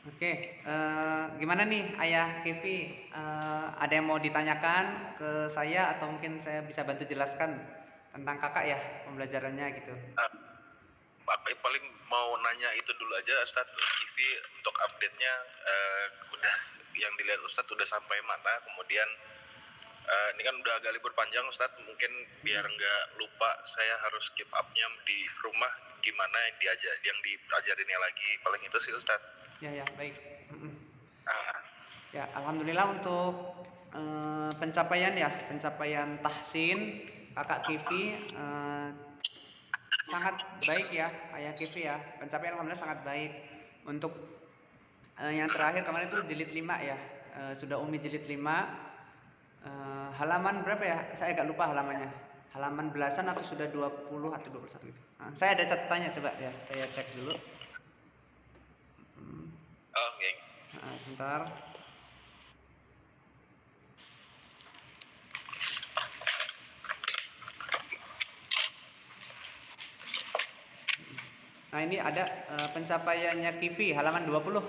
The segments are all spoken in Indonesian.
Oke, gimana nih Ayah Kevi? Ada yang mau ditanyakan ke saya atau mungkin saya bisa bantu jelaskan tentang kakak ya pembelajarannya gitu. Ah, paling mau nanya itu dulu aja, Ustadz. TV untuk update-nya udah yang dilihat Ustadz udah sampai mana? Kemudian ini kan udah agak libur panjang, Ustadz. Mungkin biar nggak lupa, saya harus keep up-nya di rumah gimana yang diajarinnya lagi. Paling itu sih, Ustadz. Ya ya baik. Ah, Ya alhamdulillah untuk pencapaian tahsin kakak Kevi sangat baik ya Ayah Kevi ya. Pencapaian alhamdulillah sangat baik. Untuk yang terakhir kemarin itu jilid 5 ya. Sudah Umi jilid 5. Halaman berapa ya? Saya agak lupa halamannya. Halaman belasan atau sudah 20 atau 21 gitu. Saya ada catatannya coba ya, saya cek dulu. oh, geng. Sebentar. Nah, ini ada pencapaiannya Kivi halaman 20.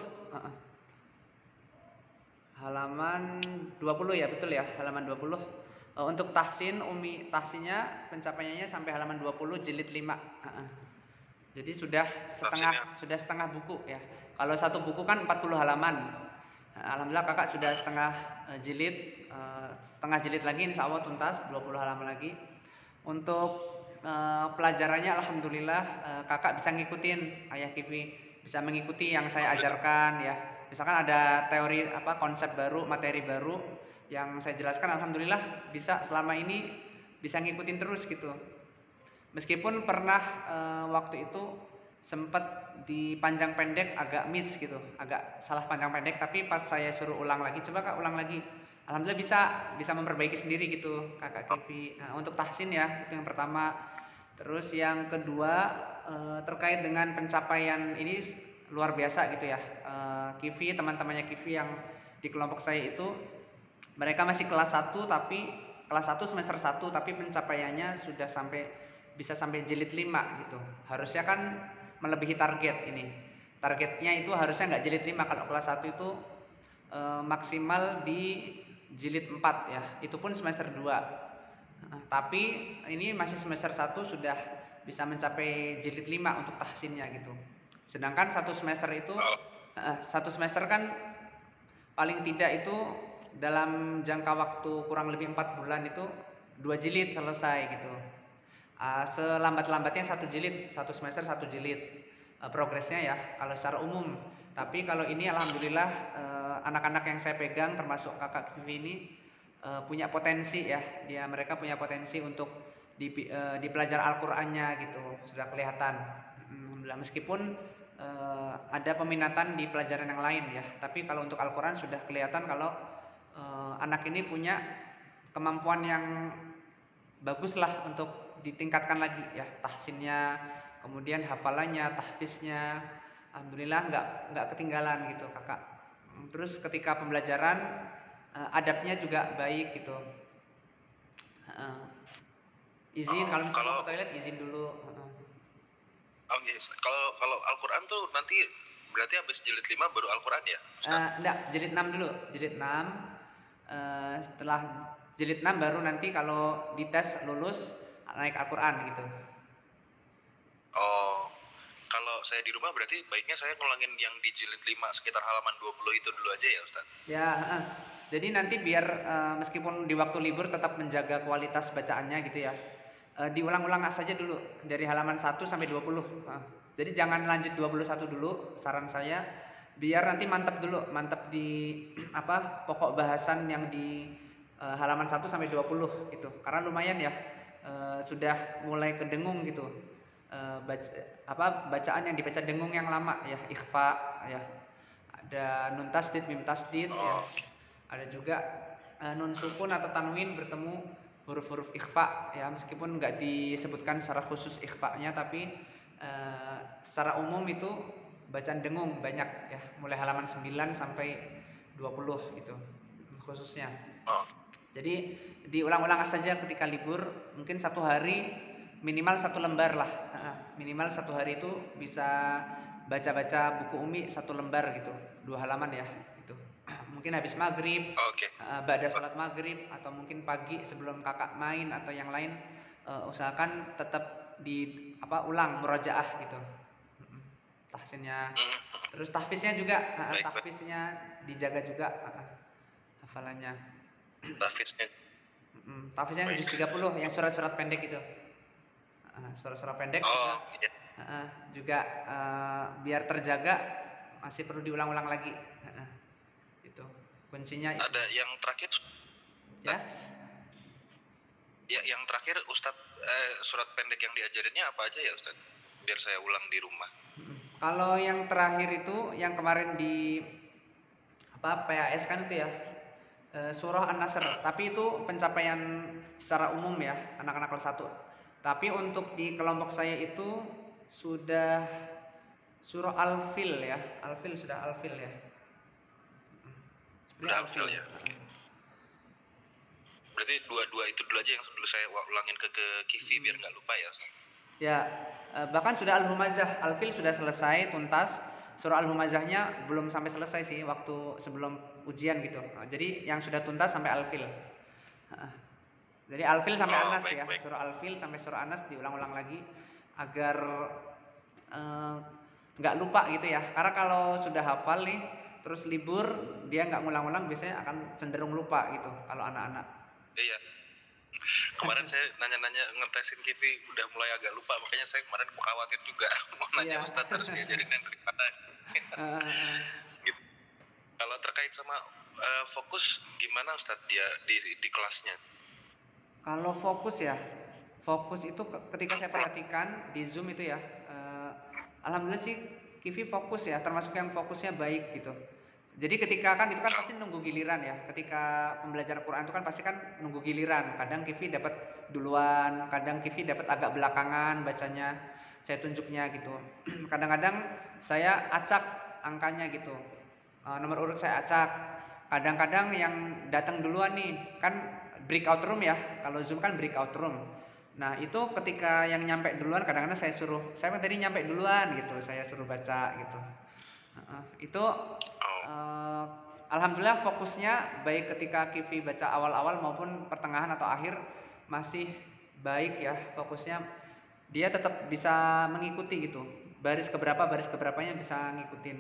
Halaman 20 ya, betul ya, halaman 20. Untuk tahsin, Umi tahsinnya pencapaiannya sampai halaman 20 jilid 5. Jadi sudah setengah buku ya. Kalau satu buku kan 40 halaman. Alhamdulillah kakak sudah setengah jilid lagi insya Allah tuntas 20 halaman lagi. Untuk pelajarannya alhamdulillah kakak bisa ngikutin Ayah Kivi, bisa mengikuti yang saya ajarkan ya. Misalkan ada teori konsep baru, materi baru yang saya jelaskan alhamdulillah bisa selama ini bisa ngikutin terus gitu. Meskipun pernah waktu itu sempat dipanjang pendek agak miss gitu, agak salah panjang pendek, tapi pas saya suruh ulang lagi, coba kak ulang lagi, alhamdulillah bisa memperbaiki sendiri gitu kakak Kevi. Nah, untuk tahsin ya itu yang pertama. Terus yang kedua terkait dengan pencapaian ini luar biasa gitu ya. Kevi, teman-temannya Kevi yang di kelompok saya itu mereka masih kelas 1 tapi kelas 1 semester 1 tapi pencapaiannya sudah bisa sampai jilid 5 gitu. Harusnya kan melebihi target ini. Targetnya itu harusnya nggak jilid 5, kalau kelas 1 itu maksimal di jilid 4 ya. Itu pun semester 2. Tapi ini masih semester 1 sudah bisa mencapai jilid 5 untuk tahsinnya gitu. Sedangkan satu semester kan paling tidak itu dalam jangka waktu kurang lebih 4 bulan itu 2 jilid selesai gitu. Selambat-lambatnya 1 jilid, 1 semester 1 jilid progresnya ya kalau secara umum. Tapi kalau ini alhamdulillah anak-anak yang saya pegang termasuk kakak Vivi ini punya potensi ya. Mereka punya potensi untuk di pelajar Al-Qur'annya gitu, sudah kelihatan. Alhamdulillah meskipun ada peminatan di pelajaran yang lain ya. Tapi kalau untuk Al-Qur'an sudah kelihatan kalau anak ini punya kemampuan yang bagus lah untuk ditingkatkan lagi ya, tahsinnya, kemudian hafalannya, tahfiznya, alhamdulillah nggak ketinggalan gitu kakak. Terus ketika pembelajaran adabnya juga baik gitu. Izin kalau misalnya mau ke toilet izin dulu. Oh yes. Kalau Al-Quran tuh nanti berarti habis jilid 5 baru Al-Quran ya, Ustaz? Enggak, jilid 6 dulu, jilid 6. Setelah jilid 6 baru nanti kalau dites lulus naik Al-Quran gitu. Oh, kalau saya di rumah berarti baiknya saya ngulangin yang di jilid 5 sekitar halaman 20 itu dulu aja ya, Ustaz? Ya, jadi nanti biar meskipun di waktu libur tetap menjaga kualitas bacaannya gitu ya. Diulang-ulang saja dulu dari halaman 1 sampai 20. Jadi jangan lanjut 21 dulu saran saya, biar nanti mantap dulu, mantap di pokok bahasan yang di halaman 1 sampai 20 gitu. Karena lumayan ya sudah mulai kedengung gitu. Bacaan yang dibaca dengung yang lama ya, ikhfa ya. Ada nun tasdid, mim tasdid ya. Ada juga nun sukun atau tanwin bertemu huruf-huruf ikhfa ya, meskipun nggak disebutkan secara khusus ikhfanya, tapi secara umum itu bacaan dengung banyak ya, mulai halaman 9 sampai 20 gitu khususnya. Jadi diulang-ulang saja ketika libur, mungkin 1 hari minimal 1 lembar lah. Minimal 1 hari itu bisa baca-baca buku Umi 1 lembar gitu, 2 halaman ya gitu. Mungkin habis maghrib, Oke. ba'da sholat maghrib, atau mungkin pagi sebelum kakak main atau yang lain, usahakan tetap ulang murojaah gitu. Tahsinnya, Hmm, terus tahfiznya juga, baik baik. tahfiznya dijaga juga, hafalannya. Tahfiznya Tahfiznya baik. juz 30 yang surat-surat pendek itu. Surat-surat pendek juga, Oh iya. juga biar terjaga masih perlu diulang-ulang lagi. Itu kuncinya itu. Ada yang terakhir, Ya. ya yang terakhir Ustadz, surat pendek yang diajarinnya apa aja ya Ustadz? Biar saya ulang di rumah. Kalau yang terakhir itu yang kemarin di PAS kan itu ya, surah An-Nasr, tapi itu pencapaian secara umum ya, anak-anak kelas 1. Tapi untuk di kelompok saya itu sudah surah Al-Fil ya, Al-Fil sudah Al-Fil ya. Seperti Udah Al-Fil. hafal ya. Oke. Berarti dua itu dulu aja yang dulu saya ulangin ke Kivi biar nggak lupa ya. Ya, bahkan sudah Al-Humazah, Al-Fil sudah selesai tuntas. Surah Al-Humazahnya belum sampai selesai sih waktu sebelum ujian gitu. Jadi yang sudah tuntas sampai Al-Fil. Jadi Al-Fil sampai Oh Anas baik ya. baik. Surah Al-Fil sampai surah Anas diulang-ulang lagi agar nggak lupa gitu ya. Karena kalau sudah hafal nih terus libur dia nggak ngulang-ulang biasanya akan cenderung lupa gitu kalau anak-anak. Iya. Kemarin saya nanya-nanya ngetesin Kivi udah mulai agak lupa, makanya saya kemarin khawatir juga mau nanya Iya. Ustadz harus diajarin yang dari mana. Gitu. Kalau terkait sama fokus gimana Ustadz dia di kelasnya? Kalau fokus ya, fokus itu ketika saya perhatikan di Zoom itu ya, alhamdulillah sih Kivi fokus ya, termasuk yang fokusnya baik gitu. Jadi ketika kan itu kan pasti nunggu giliran ya. Ketika pembelajaran Quran itu kan pasti kan nunggu giliran. Kadang Kivi dapat duluan, kadang Kivi dapat agak belakangan bacanya. Saya tunjuknya gitu. Kadang-kadang saya acak angkanya gitu. Nomor urut saya acak. Kadang-kadang yang datang duluan nih kan breakout room ya. Kalau Zoom kan breakout room. Nah itu ketika yang nyampe duluan kadang-kadang saya suruh, saya kan tadi nyampe duluan gitu, saya suruh baca gitu. Itu alhamdulillah fokusnya baik ketika Kivi baca awal-awal maupun pertengahan atau akhir masih baik ya fokusnya. Dia tetap bisa mengikuti gitu. Baris keberapanya bisa ngikutin.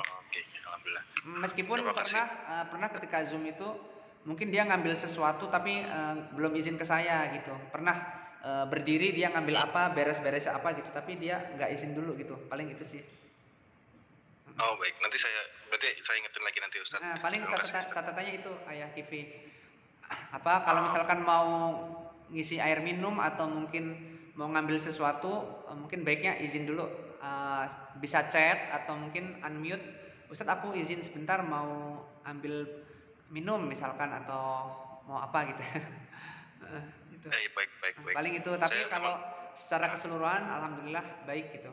Oke, alhamdulillah. Meskipun Terima kasih. pernah ketika Zoom itu mungkin dia ngambil sesuatu tapi belum izin ke saya gitu. Pernah berdiri dia ngambil apa, beres-beres apa gitu, tapi dia nggak izin dulu gitu. Paling itu sih. Oh baik, berarti saya ingetin lagi nanti Ustadz. Paling Terima kasih, Ustadz. catatannya itu Ayah Kivi. Kalau misalkan mau ngisi air minum atau mungkin mau ngambil sesuatu, mungkin baiknya izin dulu. Bisa chat atau mungkin unmute. Ustadz aku izin sebentar mau ambil minum misalkan atau mau apa gitu. Itu. Baik. Paling itu. Tapi kalau secara keseluruhan alhamdulillah baik gitu.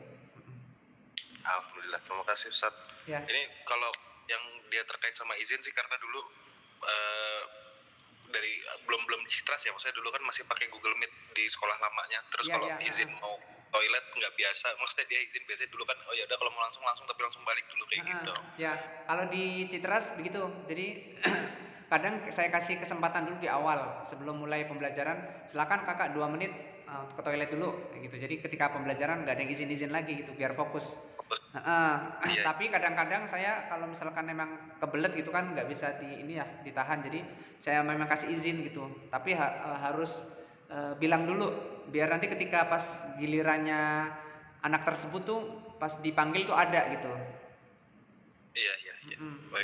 Alhamdulillah, terima kasih Ustadz. Ya. Ini kalau yang dia terkait sama izin sih karena dulu dari belum Citras ya, maksudnya dulu kan masih pakai Google Meet di sekolah lamanya. Terus kalau izin mau toilet nggak biasa, maksudnya dia izin biasanya dulu kan, oh ya udah kalau mau langsung tapi langsung balik dulu kayak gitu. Ya, kalau di Citras begitu. Jadi kadang saya kasih kesempatan dulu di awal sebelum mulai pembelajaran. Silakan kakak 2 menit ke toilet dulu kayak gitu. Jadi ketika pembelajaran nggak ada yang izin lagi gitu biar fokus. Tapi kadang-kadang saya kalau misalkan memang kebelet gitu kan nggak bisa ditahan. Jadi saya memang kasih izin gitu. Tapi harus bilang dulu biar nanti ketika pas gilirannya anak tersebut tuh pas dipanggil tuh ada gitu. Iya.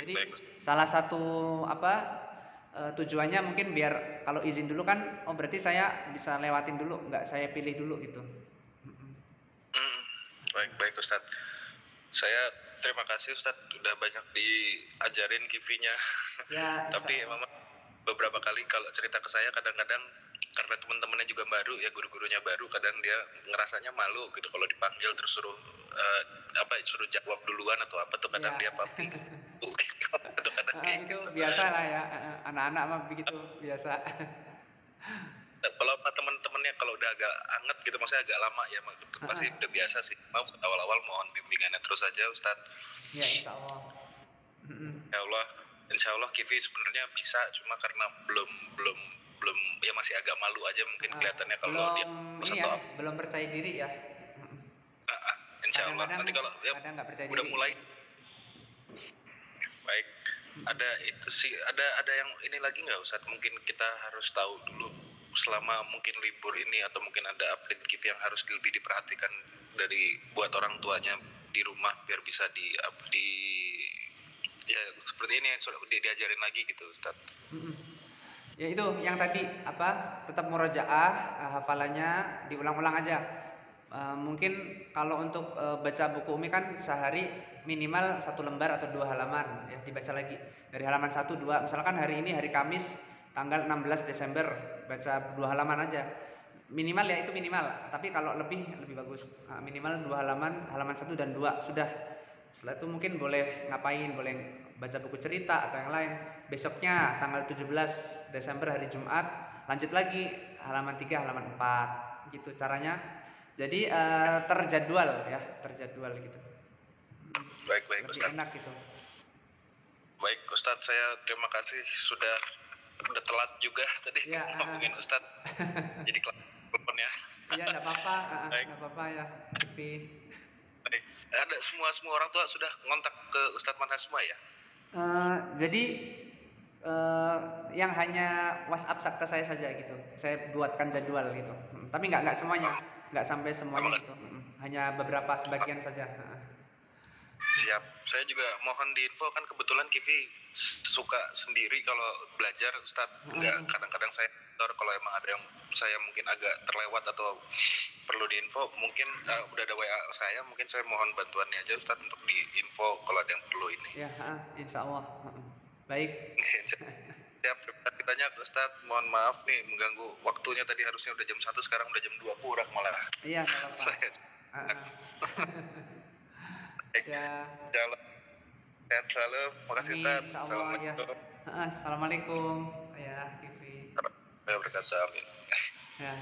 Jadi salah satu tujuannya mungkin biar kalau izin dulu kan, oh berarti saya bisa lewatin dulu, nggak saya pilih dulu gitu. Baik Ustadz. Saya terima kasih Ustadz udah banyak diajarin Kivinya. Ya. Tapi memang beberapa kali kalau cerita ke saya kadang-kadang karena teman-temannya juga baru ya, guru-gurunya baru, kadang dia ngerasanya malu gitu kalau dipanggil terus suruh jawab duluan atau apa tuh kadang dia papi. Itu biasa lah ya, anak-anak mah begitu biasa. Kalau teman-teman ya kalau udah agak anget gitu, maksudnya agak lama ya, masih udah biasa sih. Maaf awal-awal, mohon bimbingannya terus aja Ustadz. Ya, insya Allah. Ya Allah, insya Allah Kivi sebenarnya bisa, cuma karena belum belum belum ya masih agak malu aja mungkin kelihatannya kalau dia Belum ini ya, belum percaya diri ya. insya Allah Kadang-kadang nanti kalau ya kadang nggak percaya udah diri. mulai baik. Ada itu sih, ada yang ini lagi nggak Ustadz? Mungkin kita harus tahu dulu selama mungkin libur ini, atau mungkin ada update Kivi yang harus lebih diperhatikan dari buat orang tuanya di rumah biar bisa di ya seperti ini yang diajarin lagi gitu Ustadz. Ya itu yang tadi apa, tetap murojaah, hafalannya diulang-ulang aja. Mungkin kalau untuk baca buku Umi kan sehari minimal 1 lembar atau 2 halaman ya, dibaca lagi dari halaman 1, 2. Misalkan hari ini hari Kamis tanggal 16 Desember baca 2 halaman aja minimal ya, itu minimal. Tapi kalau lebih bagus. Minimal 2 halaman, halaman 1 dan 2 sudah. Setelah itu mungkin boleh ngapain, boleh baca buku cerita atau yang lain. Besoknya tanggal 17 Desember hari Jumat lanjut lagi halaman 3, halaman 4 gitu caranya. Jadi terjadwal ya, terjadwal gitu. Baik Lebih Ustadz. enak gitu. Baik Ustadz, saya terima kasih sudah telat juga tadi ngomongin Ustadz. Jadi telepon ya. Iya, enggak apa-apa, enggak apa-apa ya, Kivi. Baik. Ada semua orang tua sudah ngontak ke Ustadz Manha semua ya? Jadi yang hanya WhatsApp sakta saya saja gitu. Saya buatkan jadwal gitu. Tapi nggak semuanya, nggak sampai semuanya gitu. Hanya beberapa, sebagian saja. Siap. Saya juga mohon diinfo, kan kebetulan Kivi suka sendiri kalau belajar Ustadz. Nggak, kadang-kadang saya kalau emang ada yang saya mungkin agak terlewat atau perlu diinfo, mungkin udah ada WA saya, mungkin saya mohon bantuannya aja Ustadz untuk diinfo kalau ada yang perlu ini. Ya, insya Allah. Baik. Siap, terima kasih banyak Ustadz. Mohon maaf nih mengganggu waktunya, tadi harusnya udah jam 1, sekarang udah jam 2 kurang malah. Iya, nggak apa-apa. Ya. Jalan. Sehat selalu. Makasih Ustadz. Assalamualaikum. Assalamualaikum. Ya, Kivi. Wabarakatuh. Amin. Ya.